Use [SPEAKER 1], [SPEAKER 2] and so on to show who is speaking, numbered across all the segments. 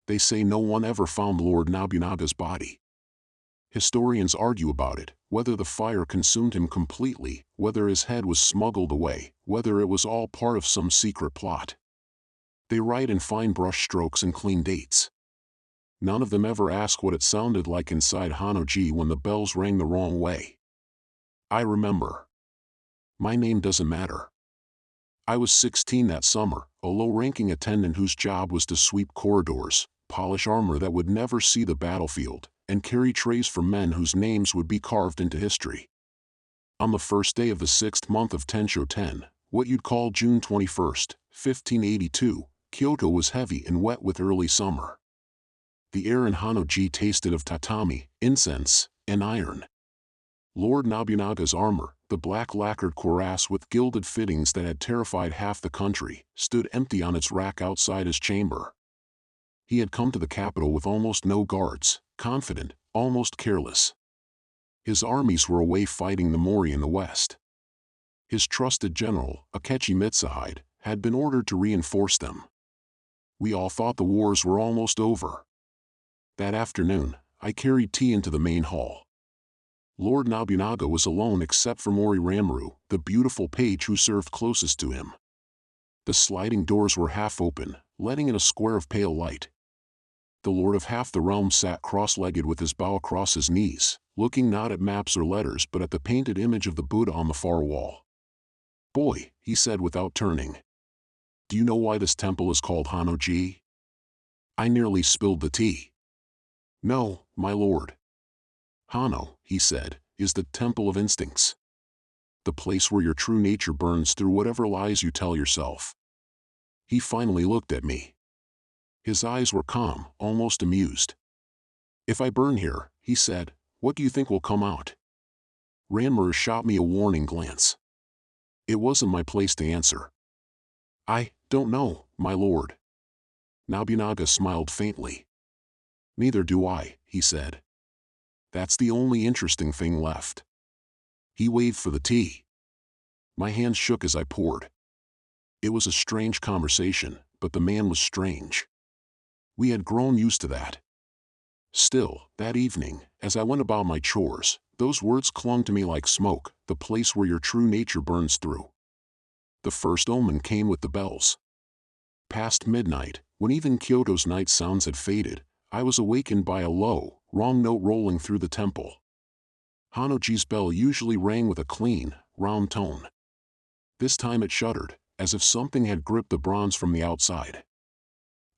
[SPEAKER 1] They say no one ever found Lord Nobunaga's body. Historians argue about it, whether the fire consumed him completely, whether his head was smuggled away, whether it was all part of some secret plot. They write in fine brush strokes and clean dates. None of them ever ask what it sounded like inside Honnō-ji when the bells rang the wrong way. I remember. My name doesn't matter. I was 16 that summer, a low-ranking attendant whose job was to sweep corridors, polish armor that would never see the battlefield, and carry trays for men whose names would be carved into history. On the first day of the 6th month of Tensho 10, what you'd call June 21st, 1582, Kyoto was heavy and wet with early summer. The air in Honnō-ji tasted of tatami, incense, and iron. Lord Nobunaga's armor, the black lacquered cuirass with gilded fittings that had terrified half the country, stood empty on its rack outside his chamber. He had come to the capital with almost no guards, confident, almost careless. His armies were away fighting the Mori in the west. His trusted general, Akechi Mitsuhide, had been ordered to reinforce them. We all thought the wars were almost over. That afternoon, I carried tea into the main hall. Lord Nobunaga was alone except for Mori Ramuru, the beautiful page who served closest to him. The sliding doors were half open, letting in a square of pale light. The lord of half the realm sat cross-legged with his bow across his knees, looking not at maps or letters but at the painted image of the Buddha on the far wall. "Boy," he said without turning. "Do you know why this temple is called Honnō-ji?" I nearly spilled the tea. "No, my lord." "Honnō," he said, "is the temple of instincts. The place where your true nature burns through whatever lies you tell yourself." He finally looked at me. His eyes were calm, almost amused. "If I burn here," he said, "what do you think will come out?" Ranmur shot me a warning glance. It wasn't my place to answer. "I don't know, my lord." Nobunaga smiled faintly. "Neither do I," he said. "That's the only interesting thing left." He waved for the tea. My hands shook as I poured. It was a strange conversation, but the man was strange. We had grown used to that. Still, that evening, as I went about my chores, those words clung to me like smoke, the place where your true nature burns through. The first omen came with the bells. Past midnight, when even Kyoto's night sounds had faded, I was awakened by a low, wrong note rolling through the temple. Honnō-ji's bell usually rang with a clean, round tone. This time it shuddered, as if something had gripped the bronze from the outside.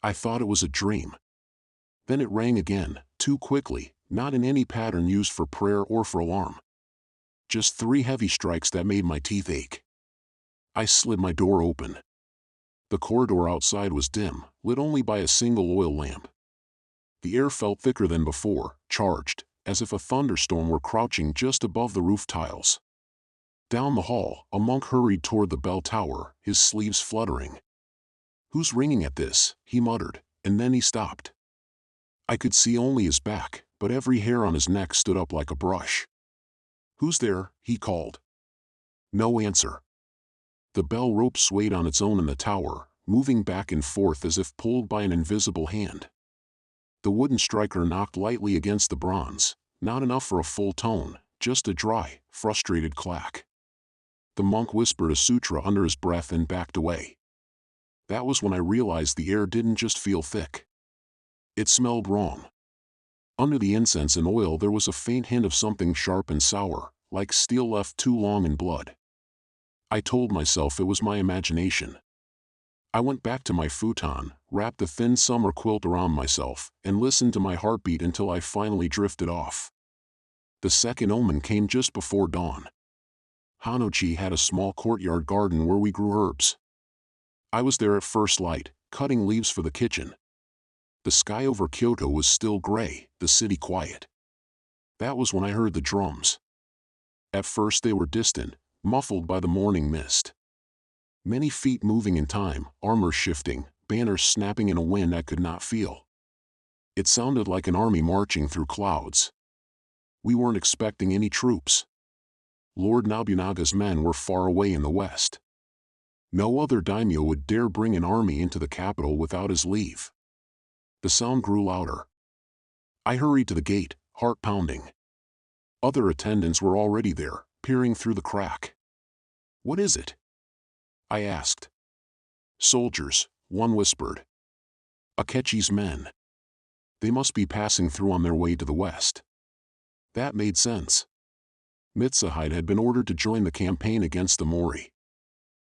[SPEAKER 1] I thought it was a dream. Then it rang again, too quickly, not in any pattern used for prayer or for alarm. Just 3 heavy strikes that made my teeth ache. I slid my door open. The corridor outside was dim, lit only by a single oil lamp. The air felt thicker than before, charged, as if a thunderstorm were crouching just above the roof tiles. Down the hall, a monk hurried toward the bell tower, his sleeves fluttering. "Who's ringing at this?" he muttered, and then he stopped. I could see only his back, but every hair on his neck stood up like a brush. "Who's there?" he called. No answer. The bell rope swayed on its own in the tower, moving back and forth as if pulled by an invisible hand. The wooden striker knocked lightly against the bronze, not enough for a full tone, just a dry, frustrated clack. The monk whispered a sutra under his breath and backed away. That was when I realized the air didn't just feel thick. It smelled wrong. Under the incense and oil there was a faint hint of something sharp and sour, like steel left too long in blood. I told myself it was my imagination. I went back to my futon, wrapped a thin summer quilt around myself, and listened to my heartbeat until I finally drifted off. The second omen came just before dawn. Honnō-ji had a small courtyard garden where we grew herbs. I was there at first light, cutting leaves for the kitchen. The sky over Kyoto was still gray, the city quiet. That was when I heard the drums. At first they were distant, muffled by the morning mist. Many feet moving in time, armor shifting, banners snapping in a wind I could not feel. It sounded like an army marching through clouds. We weren't expecting any troops. Lord Nobunaga's men were far away in the west. No other daimyo would dare bring an army into the capital without his leave. The sound grew louder. I hurried to the gate, heart pounding. Other attendants were already there, peering through the crack. "What is it?" I asked. "Soldiers," one whispered. "Akechi's men. They must be passing through on their way to the west." That made sense. Mitsuhide had been ordered to join the campaign against the Mori.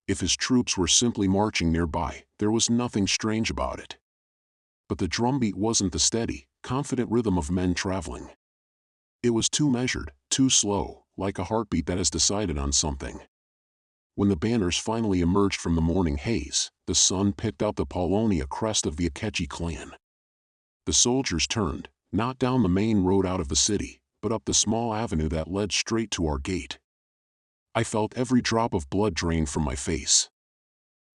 [SPEAKER 1] If his troops were simply marching nearby, there was nothing strange about it. But the drumbeat wasn't the steady, confident rhythm of men traveling. It was too measured, too slow, like a heartbeat that has decided on something. When the banners finally emerged from the morning haze, the sun picked out the Paulownia crest of the Akechi clan. The soldiers turned, not down the main road out of the city, but up the small avenue that led straight to our gate. I felt every drop of blood drain from my face.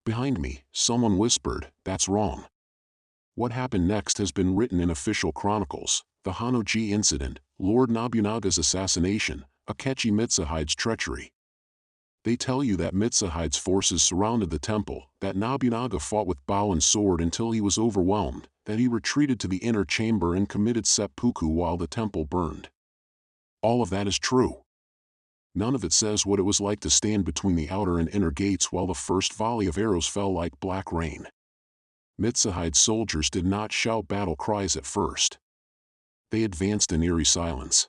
[SPEAKER 1] Behind me, someone whispered, "That's wrong." What happened next has been written in official chronicles: the Honnō-ji incident, Lord Nobunaga's assassination, Akechi Mitsuhide's treachery. They tell you that Mitsuhide's forces surrounded the temple, that Nobunaga fought with bow and sword until he was overwhelmed, that he retreated to the inner chamber and committed seppuku while the temple burned. All of that is true. None of it says what it was like to stand between the outer and inner gates while the first volley of arrows fell like black rain. Mitsuhide's soldiers did not shout battle cries at first. They advanced in eerie silence.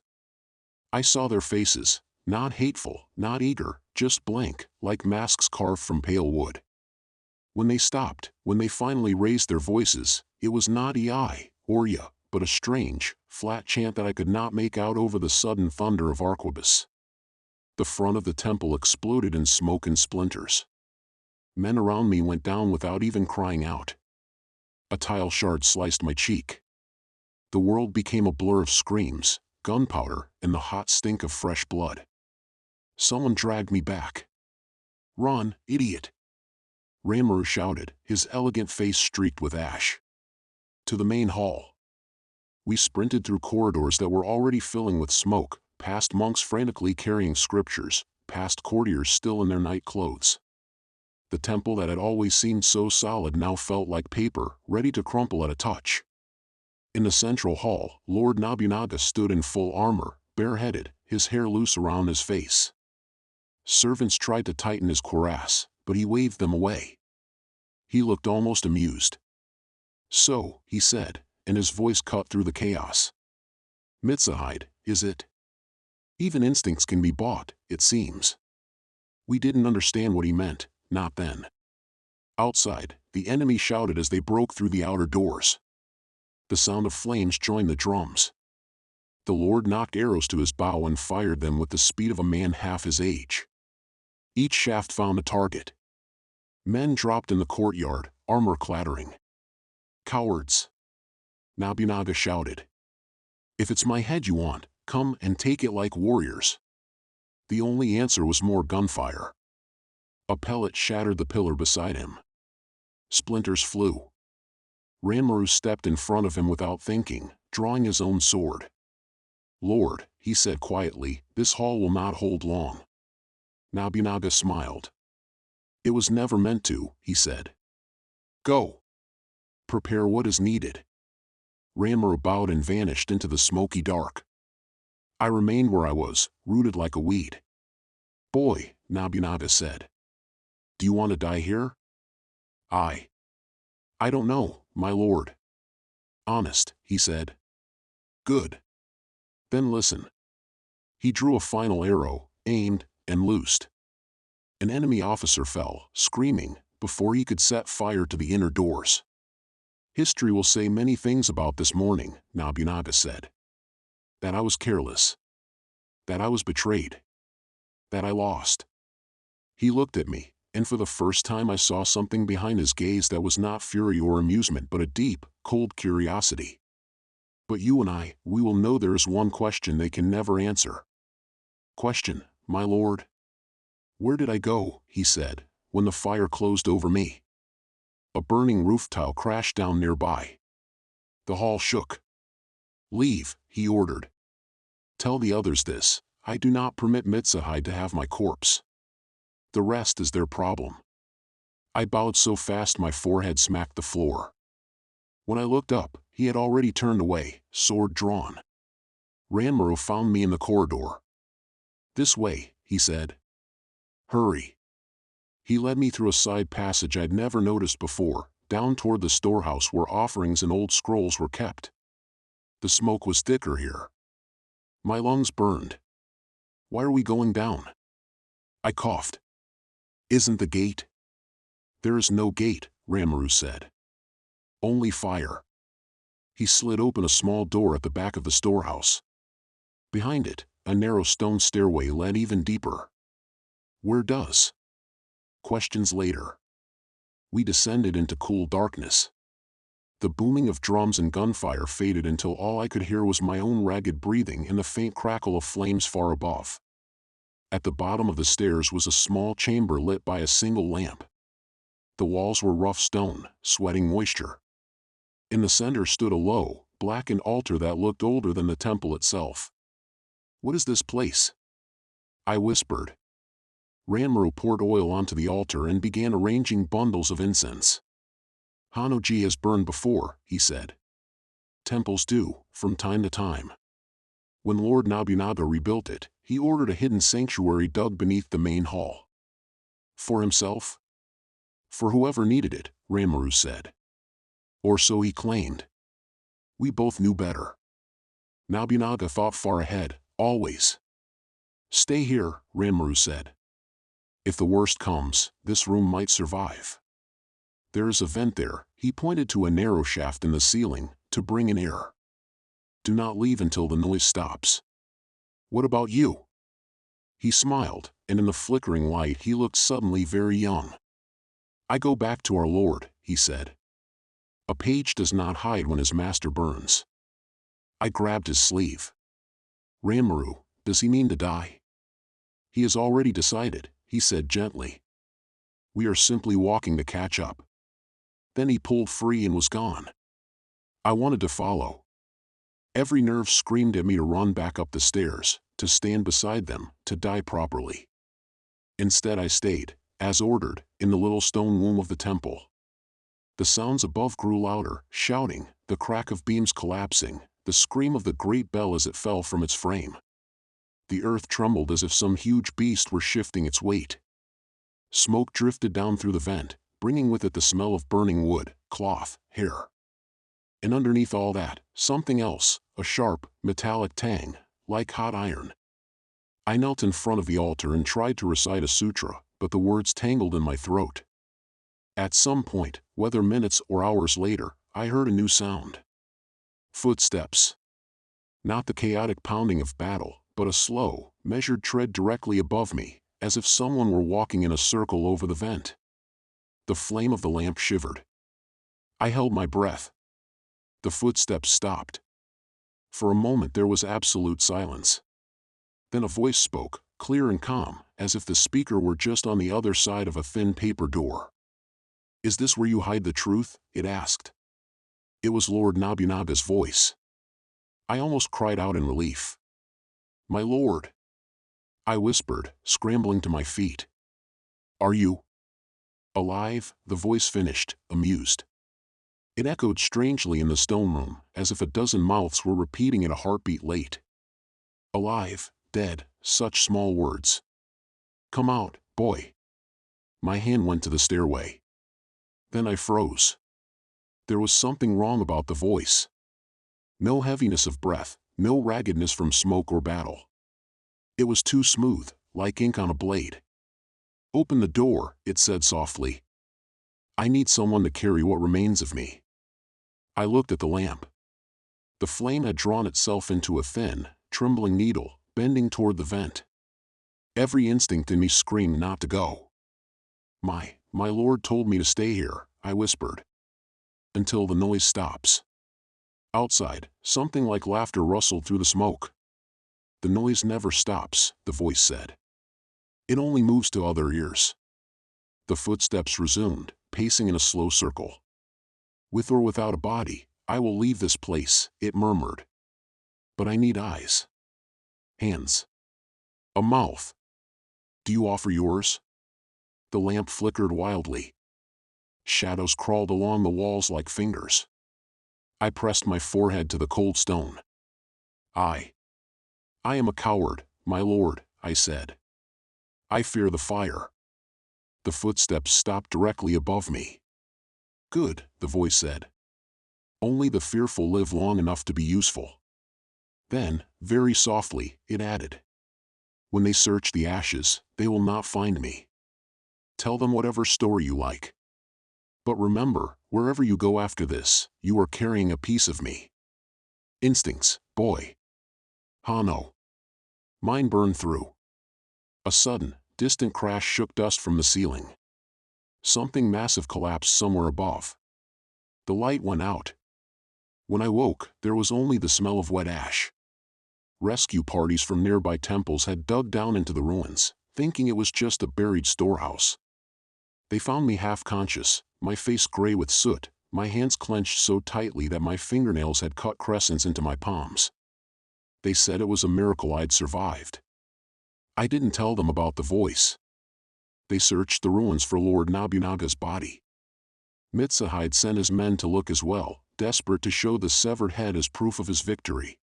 [SPEAKER 1] I saw their faces, not hateful, not eager, just blank, like masks carved from pale wood. When they stopped, when they finally raised their voices, it was not "Ei" or "Ya," but a strange, flat chant that I could not make out over the sudden thunder of arquebus. The front of the temple exploded in smoke and splinters. Men around me went down without even crying out. A tile shard sliced my cheek. The world became a blur of screams, gunpowder, and the hot stink of fresh blood. Someone dragged me back. "Run, idiot!" Ranmaru shouted, his elegant face streaked with ash. To the main hall. We sprinted through corridors that were already filling with smoke, past monks frantically carrying scriptures, past courtiers still in their night clothes. The temple that had always seemed so solid now felt like paper, ready to crumple at a touch. In the central hall, Lord Nobunaga stood in full armor, bareheaded, his hair loose around his face. Servants tried to tighten his cuirass, but he waved them away. He looked almost amused. "So," he said, and his voice cut through the chaos. "Mitsuhide, is it? Even instincts can be bought, it seems." We didn't understand what he meant, not then. Outside, the enemy shouted as they broke through the outer doors. The sound of flames joined the drums. The Lord knocked arrows to his bow and fired them with the speed of a man half his age. Each shaft found a target. Men dropped in the courtyard, armor clattering. "Cowards!" Nobunaga shouted. "If it's my head you want, come and take it like warriors." The only answer was more gunfire. A pellet shattered the pillar beside him. Splinters flew. Ranmaru stepped in front of him without thinking, drawing his own sword. "Lord," he said quietly, "this hall will not hold long." Nobunaga smiled. "It was never meant to," he said. "Go. Prepare what is needed." Ranmaru bowed and vanished into the smoky dark. I remained where I was, rooted like a weed. "Boy," Nobunaga said. "Do you want to die here?" I don't know, my lord." "Honest," he said. "Good. Then listen." He drew a final arrow, aimed, and loosed. An enemy officer fell, screaming, before he could set fire to the inner doors. "History will say many things about this morning," Nobunaga said. "That I was careless. That I was betrayed. That I lost." He looked at me, and for the first time I saw something behind his gaze that was not fury or amusement but a deep, cold curiosity. "But you and we will know there is one question they can never answer." "Question, my lord?" "Where did I go," he said, "when the fire closed over me?" A burning roof tile crashed down nearby. The hall shook. "Leave," he ordered. "Tell the others this: I do not permit Mitsuhide to have my corpse. The rest is their problem." I bowed so fast my forehead smacked the floor. When I looked up, he had already turned away, sword drawn. Ranmaru found me in the corridor. "This way," he said. "Hurry." He led me through a side passage I'd never noticed before, down toward the storehouse where offerings and old scrolls were kept. The smoke was thicker here. My lungs burned. "Why are we going down?" I coughed. "Isn't the gate?" "There is no gate," Ranmaru said. "Only fire." He slid open a small door at the back of the storehouse. Behind it, a narrow stone stairway led even deeper. "Where does?" Questions later. We descended into cool darkness. The booming of drums and gunfire faded until all I could hear was my own ragged breathing and the faint crackle of flames far above. At the bottom of the stairs was a small chamber lit by a single lamp. The walls were rough stone, sweating moisture. In the center stood a low, blackened altar that looked older than the temple itself. "What is this place?" I whispered. Ranmaru poured oil onto the altar and began arranging bundles of incense. "Honnō-ji has burned before," he said. "Temples do, from time to time. When Lord Nobunaga rebuilt it, he ordered a hidden sanctuary dug beneath the main hall." "For himself?" "For whoever needed it," Ranmaru said. Or so he claimed. We both knew better. Nobunaga thought far ahead, always. "Stay here," Ranmaru said. "If the worst comes, this room might survive. There is a vent there," he pointed to a narrow shaft in the ceiling, "to bring in air. Do not leave until the noise stops." "What about you?" He smiled, and in the flickering light he looked suddenly very young. "I go back to our Lord," he said. "A page does not hide when his master burns." I grabbed his sleeve. "Ranmaru, does he mean to die?" "He has already decided," he said gently. "We are simply walking to catch up." Then he pulled free and was gone. I wanted to follow. Every nerve screamed at me to run back up the stairs, to stand beside them, to die properly. Instead I stayed, as ordered, in the little stone womb of the temple. The sounds above grew louder, shouting, the crack of beams collapsing, the scream of the great bell as it fell from its frame. The earth trembled as if some huge beast were shifting its weight. Smoke drifted down through the vent, bringing with it the smell of burning wood, cloth, hair. And underneath all that, something else, a sharp, metallic tang, like hot iron. I knelt in front of the altar and tried to recite a sutra, but the words tangled in my throat. At some point, whether minutes or hours later, I heard a new sound. Footsteps. Not the chaotic pounding of battle, but a slow, measured tread directly above me, as if someone were walking in a circle over the vent. The flame of the lamp shivered. I held my breath. The footsteps stopped. For a moment there was absolute silence. Then a voice spoke, clear and calm, as if the speaker were just on the other side of a thin paper door. "Is this where you hide the truth?" it asked. It was Lord Nobunaga's voice. I almost cried out in relief. "My lord," I whispered, scrambling to my feet. "Are you alive?" the voice finished, amused. It echoed strangely in the stone room, as if a dozen mouths were repeating at a heartbeat late. Alive, dead, such small words. "Come out, boy." My hand went to the stairway. Then I froze. There was something wrong about the voice. No heaviness of breath, no raggedness from smoke or battle. It was too smooth, like ink on a blade. "Open the door," it said softly. "I need someone to carry what remains of me." I looked at the lamp. The flame had drawn itself into a thin, trembling needle, bending toward the vent. Every instinct in me screamed not to go. My lord told me to stay here," I whispered. "Until the noise stops." Outside, something like laughter rustled through the smoke. "The noise never stops," the voice said. "It only moves to other ears." The footsteps resumed, pacing in a slow circle. "With or without a body, I will leave this place," it murmured. "But I need eyes. Hands. A mouth. Do you offer yours?" The lamp flickered wildly. Shadows crawled along the walls like fingers. I pressed my forehead to the cold stone. I am a coward, my lord, I said. I fear the fire. The footsteps stopped directly above me. Good, the voice said. Only the fearful live long enough to be useful. Then, very softly, it added. When they search the ashes, they will not find me. Tell them whatever story you like. But remember, wherever you go after this, you are carrying a piece of me. Instincts, boy. Honnō. Mine burned through. A sudden, distant crash shook dust from the ceiling. Something massive collapsed somewhere above. The light went out. When I woke, there was only the smell of wet ash. Rescue parties from nearby temples had dug down into the ruins, thinking it was just a buried storehouse. They found me half-conscious, my face gray with soot, my hands clenched so tightly that my fingernails had cut crescents into my palms. They said it was a miracle I'd survived. I didn't tell them about the voice. They searched the ruins for Lord Nobunaga's body. Mitsuhide sent his men to look as well, desperate to show the severed head as proof of his victory.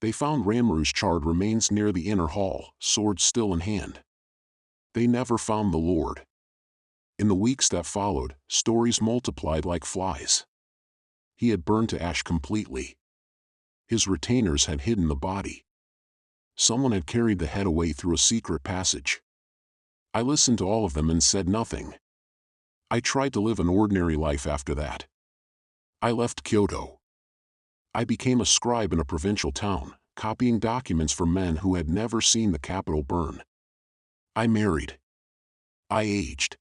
[SPEAKER 1] They found Ranmaru's charred remains near the inner hall, sword still in hand. They never found the Lord. In the weeks that followed, stories multiplied like flies. He had burned to ash completely. His retainers had hidden the body. Someone had carried the head away through a secret passage. I listened to all of them and said nothing. I tried to live an ordinary life after that. I left Kyoto. I became a scribe in a provincial town, copying documents from men who had never seen the capital burn. I married. I aged.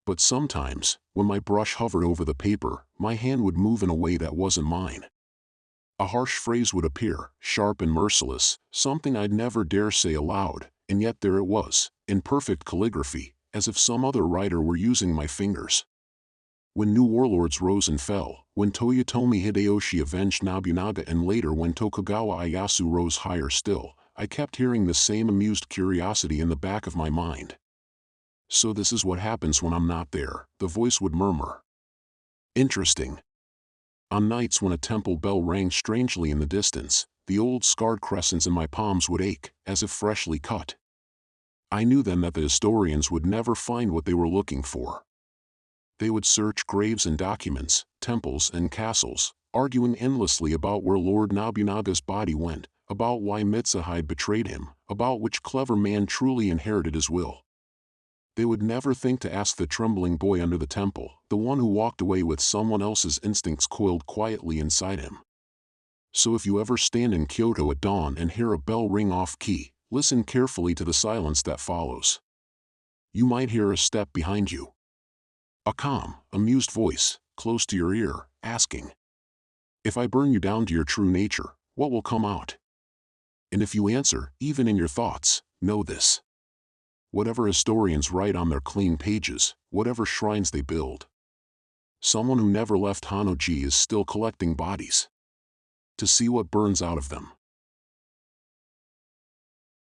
[SPEAKER 1] But sometimes, when my brush hovered over the paper, my hand would move in a way that wasn't mine. A harsh phrase would appear, sharp and merciless, something I'd never dare say aloud, and yet there it was, in perfect calligraphy, as if some other writer were using my fingers. When new warlords rose and fell, when Toyotomi Hideyoshi avenged Nobunaga, and later when Tokugawa Ieyasu rose higher still, I kept hearing the same amused curiosity in the back of my mind. So this is what happens when I'm not there, the voice would murmur. Interesting. On nights when a temple bell rang strangely in the distance, the old scarred crescents in my palms would ache, as if freshly cut. I knew then that the historians would never find what they were looking for. They would search graves and documents, temples and castles, arguing endlessly about where Lord Nobunaga's body went, about why Mitsuhide betrayed him, about which clever man truly inherited his will. They would never think to ask the trembling boy under the temple, the one who walked away with someone else's instincts coiled quietly inside him. So if you ever stand in Kyoto at dawn and hear a bell ring off-key, listen carefully to the silence that follows. You might hear a step behind you. A calm, amused voice, close to your ear, asking, "If I burn you down to your true nature, what will come out?" And if you answer, even in your thoughts, know this. Whatever historians write on their clean pages, whatever shrines they build, someone who never left Honnō-ji is still collecting bodies to see what burns out of them.